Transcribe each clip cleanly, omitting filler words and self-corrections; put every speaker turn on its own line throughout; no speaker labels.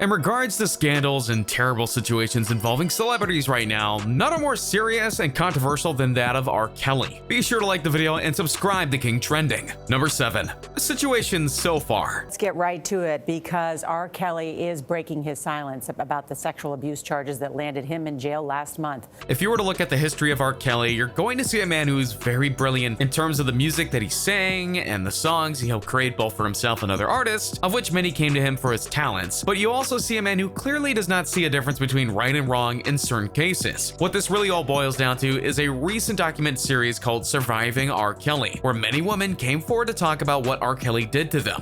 In regards to scandals and terrible situations involving celebrities right now, none are more serious and controversial than that of R. Kelly. Be sure to like the video and subscribe to King Trending. Number 7. The situation so far.
Let's get right to it because R. Kelly is breaking his silence about the sexual abuse charges that landed him in jail last month.
If you were to look at the history of R. Kelly, you're going to see a man who's very brilliant in terms of the music that he sang and the songs he helped create both for himself and other artists, of which many came to him for his talents. But you also see a man who clearly does not see a difference between right and wrong in certain cases. What this really all boils down to is a recent document series called Surviving R. Kelly, where many women came forward to talk about what R. Kelly did to them.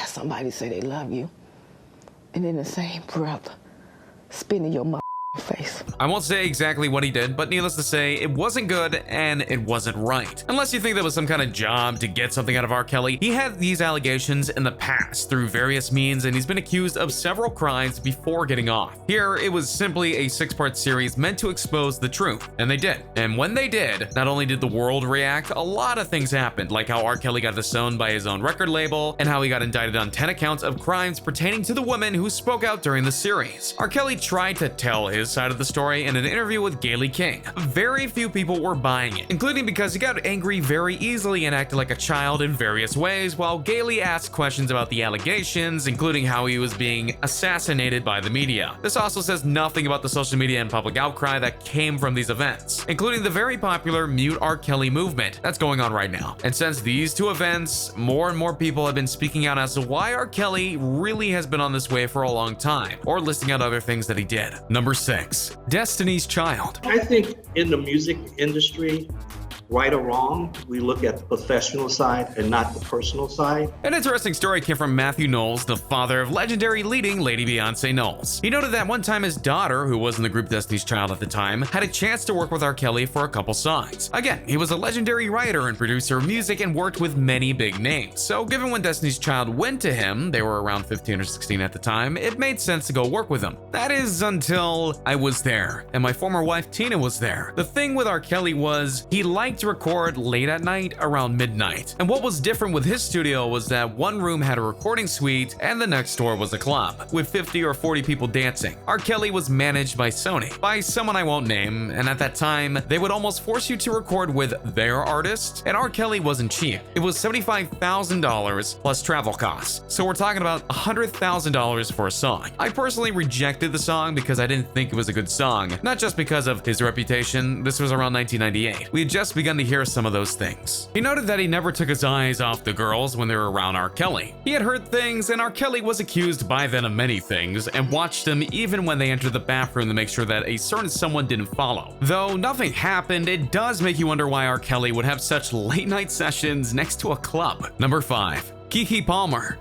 Somebody say they love you, and in the same breath, spit in your face.
I won't say exactly what he did, but needless to say, it wasn't good and it wasn't right. Unless you think that was some kind of job to get something out of R. Kelly, he had these allegations in the past through various means, and he's been accused of several crimes before getting off. Here, it was simply a 6-part series meant to expose the truth, and they did. And when they did, not only did the world react, a lot of things happened, like how R. Kelly got disowned by his own record label, and how he got indicted on 10 accounts of crimes pertaining to the women who spoke out during the series. R. Kelly tried to tell his side of the story in an interview with Gayle King. Very few people were buying it, including because he got angry very easily and acted like a child in various ways, while Gayle asked questions about the allegations, including how he was being assassinated by the media. This also says nothing about the social media and public outcry that came from these events, including the very popular Mute R. Kelly movement that's going on right now. And since these two events, more and more people have been speaking out as to why R. Kelly really has been on this way for a long time, or listing out other things that he did. Number 6. Destiny's Child.
I think in the music industry, right or wrong, we look at the professional side and not the personal side.
An interesting story came from Matthew Knowles, the father of legendary leading Lady Beyonce Knowles. He noted that one time his daughter, who was in the group Destiny's Child at the time, had a chance to work with R. Kelly for a couple songs. Again, he was a legendary writer and producer of music and worked with many big names. So given when Destiny's Child went to him, they were around 15 or 16 at the time, it made sense to go work with him. That is until I was there, and my former wife Tina was there. The thing with R. Kelly was he liked to record late at night around midnight. And what was different with his studio was that one room had a recording suite and the next door was a club with 50 or 40 people dancing. R. Kelly was managed by Sony, by someone I won't name, and at that time, they would almost force you to record with their artist, and R. Kelly wasn't cheap. It was $75,000 plus travel costs. So we're talking about $100,000 for a song. I personally rejected the song because I didn't think it was a good song, not just because of his reputation. This was around 1998. We had just begun to hear some of those things. He noted that he never took his eyes off the girls when they were around R. Kelly. He had heard things, and R. Kelly was accused by then of many things, and watched them even when they entered the bathroom to make sure that a certain someone didn't follow. Though nothing happened, it does make you wonder why R. Kelly would have such late-night sessions next to a club. Number 5. Keke Palmer.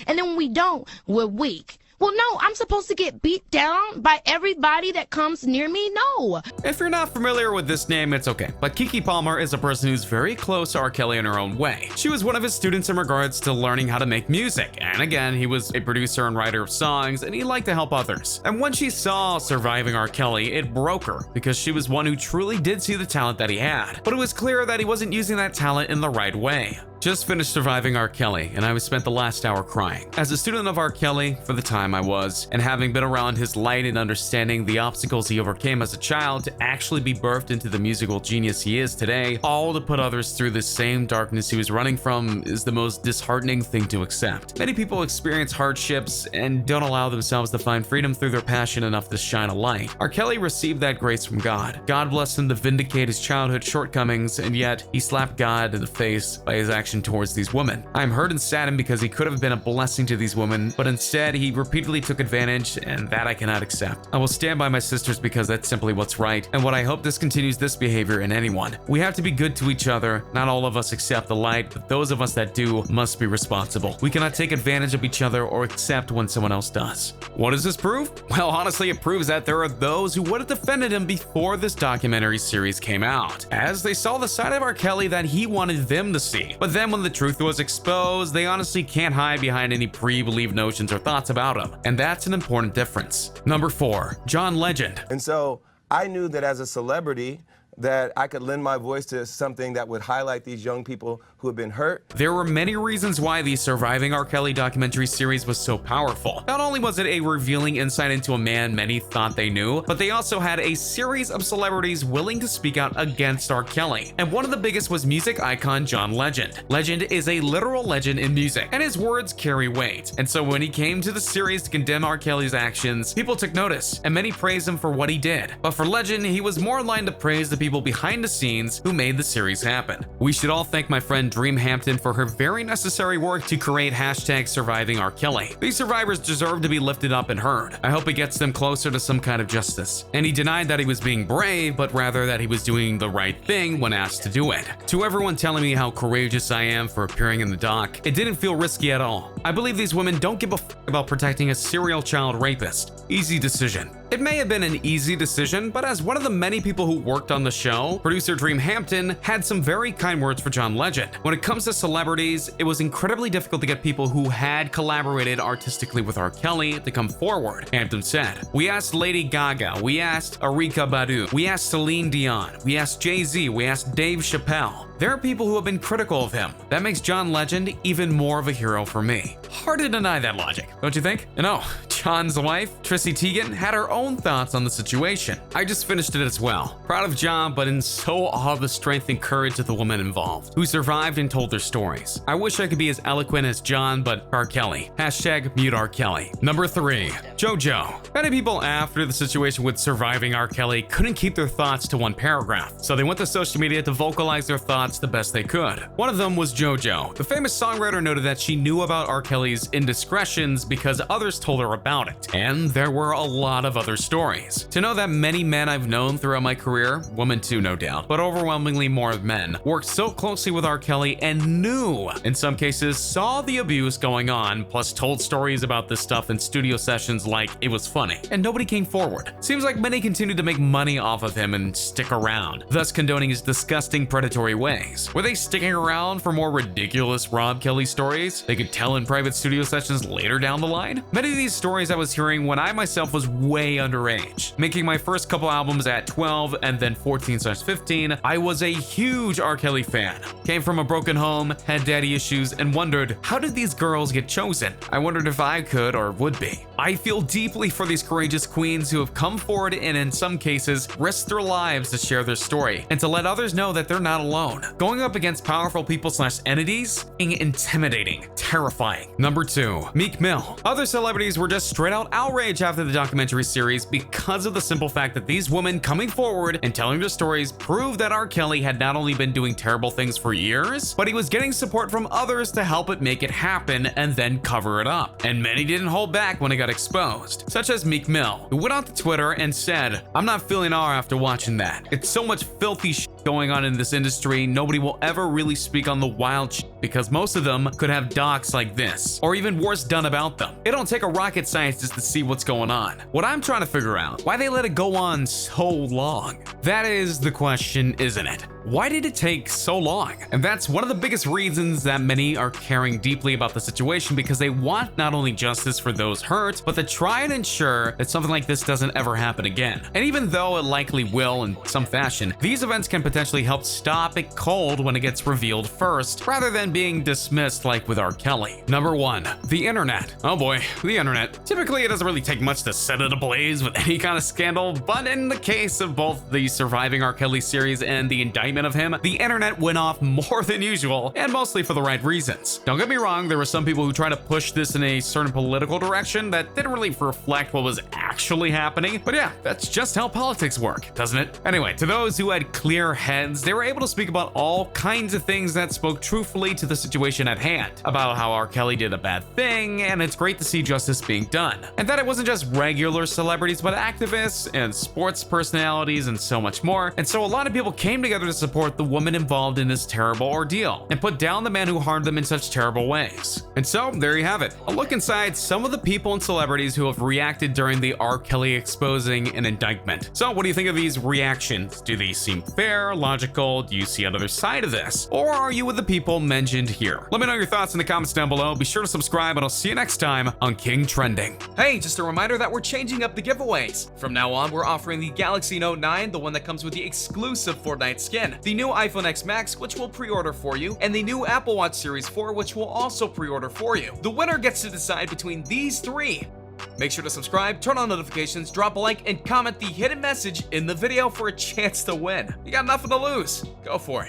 And then when we don't, we're weak. Well, no, I'm supposed to get beat down by everybody that comes near me? No.
If you're not familiar with this name, it's okay. But Keke Palmer is a person who's very close to R. Kelly in her own way. She was one of his students in regards to learning how to make music. And again, he was a producer and writer of songs, and he liked to help others. And when she saw Surviving R. Kelly, it broke her because she was one who truly did see the talent that he had. But it was clear that he wasn't using that talent in the right way. Just finished Surviving R. Kelly, and I spent the last hour crying. As a student of R. Kelly, for the time I was, and having been around his light and understanding the obstacles he overcame as a child to actually be birthed into the musical genius he is today, all to put others through the same darkness he was running from is the most disheartening thing to accept. Many people experience hardships and don't allow themselves to find freedom through their passion enough to shine a light. R. Kelly received that grace from God. God blessed him to vindicate his childhood shortcomings, and yet he slapped God in the face by his actions towards these women. I'm hurt and saddened because he could have been a blessing to these women, but instead he repeatedly took advantage, and that I cannot accept. I will stand by my sisters because that's simply what's right, and what I hope discontinues this behavior in anyone. We have to be good to each other. Not all of us accept the light, but those of us that do must be responsible. We cannot take advantage of each other or accept when someone else does. What does this prove? Well, honestly, it proves that there are those who would have defended him before this documentary series came out, as they saw the side of R. Kelly that he wanted them to see. But then when the truth was exposed, they honestly can't hide behind any pre-believed notions or thoughts about him, and that's an important difference. Number 4, John Legend.
And so I knew that as a celebrity, that I could lend my voice to something that would highlight these young people who have been hurt.
There were many reasons why the Surviving R. Kelly documentary series was so powerful. Not only was it a revealing insight into a man many thought they knew, but they also had a series of celebrities willing to speak out against R. Kelly. And one of the biggest was music icon John Legend. Legend is a literal legend in music, and his words carry weight. And so when he came to the series to condemn R. Kelly's actions, people took notice, and many praised him for what he did. But for Legend, he was more aligned to praise the people behind the scenes who made the series happen. We should all thank my friend Dream Hampton for her very necessary work to create #SurvivingRKelly. These survivors deserve to be lifted up and heard. I hope it gets them closer to some kind of justice. And he denied that he was being brave, but rather that he was doing the right thing when asked to do it. To everyone telling me how courageous I am for appearing in the doc, it didn't feel risky at all. I believe these women don't give a f about protecting a serial child rapist. Easy decision. It may have been an easy decision, but as one of the many people who worked on the show, producer Dream Hampton had some very kind words for John Legend. When it comes to celebrities, it was incredibly difficult to get people who had collaborated artistically with R. Kelly to come forward, Hampton said. We asked Lady Gaga, we asked Erykah Badu, we asked Celine Dion, we asked Jay-Z, we asked Dave Chappelle. There are people who have been critical of him. That makes John Legend even more of a hero for me. Hard to deny that logic, don't you think? And oh, John's wife, Trissy Teigen, had her own thoughts on the situation. I just finished it as well. Proud of John, but in so awe of the strength and courage of the women involved, who survived and told their stories. I wish I could be as eloquent as John, but R. Kelly. #mute R. Kelly. Number 3, JoJo. Many people after the situation with Surviving R. Kelly couldn't keep their thoughts to one paragraph, so they went to social media to vocalize their thoughts the best they could. One of them was JoJo. The famous songwriter noted that she knew about R. Kelly's indiscretions because others told her about it, and there were a lot of other stories. To know that many men I've known throughout my career, women too no doubt, but overwhelmingly more men, worked so closely with R. Kelly and knew, in some cases saw the abuse going on, plus told stories about this stuff in studio sessions like it was funny, and nobody came forward. Seems like many continued to make money off of him and stick around, thus condoning his disgusting predatory ways. Were they sticking around for more ridiculous Rob Kelly stories they could tell in private studio sessions later down the line? Many of these stories I was hearing when I myself was way underage. Making my first couple albums at 12 and then 14/15, I was a huge R. Kelly fan. Came from a broken home, had daddy issues, and wondered, how did these girls get chosen? I wondered if I could or would be. I feel deeply for these courageous queens who have come forward and in some cases risked their lives to share their story and to let others know that they're not alone. Going up against powerful people/entities, being intimidating, terrifying. Number 2, Meek Mill. Other celebrities were just straight out outraged after the documentary series because of the simple fact that these women coming forward and telling their stories proved that R. Kelly had not only been doing terrible things for years, but he was getting support from others to help it make it happen and then cover it up. And many didn't hold back when it got exposed, such as Meek Mill, who went onto Twitter and said, "I'm not feeling R after watching that. It's so much filthy shit going on in this industry, nobody will ever really speak on the wild shit because most of them could have docs like this, or even worse done about them. It don't take a rocket scientist to see what's going on. What I'm trying to figure out, why they let it go on so long? That is the question, isn't it? Why did it take so long? And that's one of the biggest reasons that many are caring deeply about the situation, because they want not only justice for those hurt, but to try and ensure that something like this doesn't ever happen again. And even though it likely will in some fashion, these events can potentially help stop it cold when it gets revealed first, rather than being dismissed like with R. Kelly. Number 1, the internet. Oh boy, the internet. Typically it doesn't really take much to set it ablaze with any kind of scandal, but in the case of both the Surviving R. Kelly series and the indictment of him, the internet went off more than usual, and mostly for the right reasons. Don't get me wrong, there were some people who tried to push this in a certain political direction that didn't really reflect what was actually happening, but yeah, that's just how politics work, doesn't it? Anyway, to those who had clear heads, they were able to speak about all kinds of things that spoke truthfully to the situation at hand, about how R. Kelly did a bad thing, and it's great to see justice being done, and that it wasn't just regular celebrities, but activists and sports personalities and so much more. And so a lot of people came together to support the woman involved in this terrible ordeal and put down the man who harmed them in such terrible ways. And so there you have it, a look inside some of the people and celebrities who have reacted during the R. Kelly exposing an indictment. So what do you think of these reactions? Do they seem fair, logical? Do you see another side of this? Or are you with the people mentioned here? Let me know your thoughts in the comments down below. Be sure to subscribe, and I'll see you next time on King Trending. Hey, just a reminder that we're changing up the giveaways. From now on, we're offering the Galaxy Note 9, the one that comes with the exclusive Fortnite skin, the new iPhone X Max, which we'll pre-order for you, and the new Apple Watch Series 4, which we'll also pre-order for you. The winner gets to decide between these three. Make sure to subscribe, turn on notifications, drop a like, and comment the hidden message in the video for a chance to win. You got nothing to lose. Go for it.